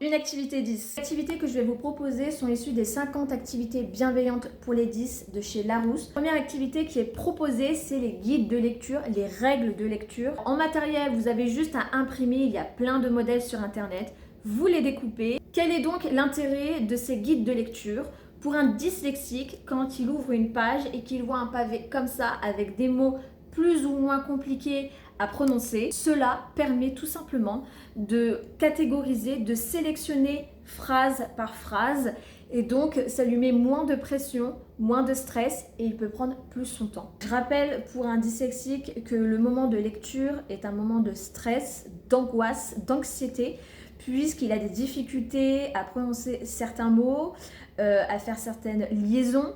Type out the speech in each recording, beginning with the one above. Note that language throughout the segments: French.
une activité 10. Les activités que je vais vous proposer sont issues des 50 activités bienveillantes pour les 10 de chez Larousse. Première activité qui est proposée, c'est les guides de lecture, les règles de lecture. En matériel, vous avez juste à imprimer, il y a plein de modèles sur internet. Vous les découpez. Quel est donc l'intérêt de ces guides de lecture? Pour un dyslexique, quand il ouvre une page et qu'il voit un pavé comme ça avec des mots plus ou moins compliqués à prononcer, cela permet tout simplement de catégoriser, de sélectionner phrase par phrase, et donc ça lui met moins de pression, moins de stress, et il peut prendre plus son temps. Je rappelle pour un dyslexique que le moment de lecture est un moment de stress, d'angoisse, d'anxiété, puisqu'il a des difficultés à prononcer certains mots, à faire certaines liaisons,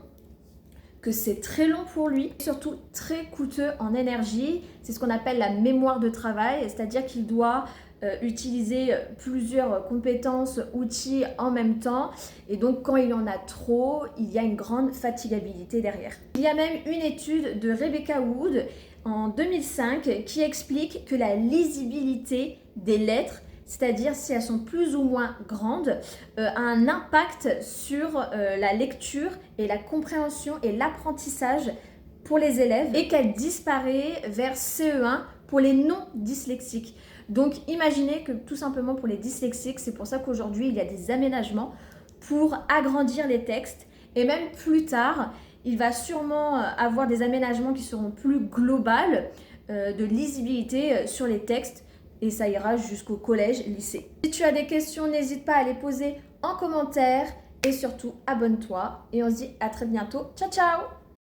que c'est très long pour lui, surtout très coûteux en énergie. C'est ce qu'on appelle la mémoire de travail, c'est-à-dire qu'il doit utiliser plusieurs compétences, outils en même temps, et donc quand il en a trop, il y a une grande fatigabilité derrière. Il y a même une étude de Rebecca Wood en 2005 qui explique que la lisibilité des lettres, c'est-à-dire si elles sont plus ou moins grandes, a un impact sur la lecture et la compréhension et l'apprentissage pour les élèves, et qu'elle disparaît vers CE1 pour les non-dyslexiques. Donc imaginez que tout simplement pour les dyslexiques, c'est pour ça qu'aujourd'hui il y a des aménagements pour agrandir les textes, et même plus tard, il va sûrement avoir des aménagements qui seront plus globaux de lisibilité sur les textes, et ça ira jusqu'au collège, lycée. Si tu as des questions, n'hésite pas à les poser en commentaire, et surtout abonne-toi, et on se dit à très bientôt. Ciao ciao!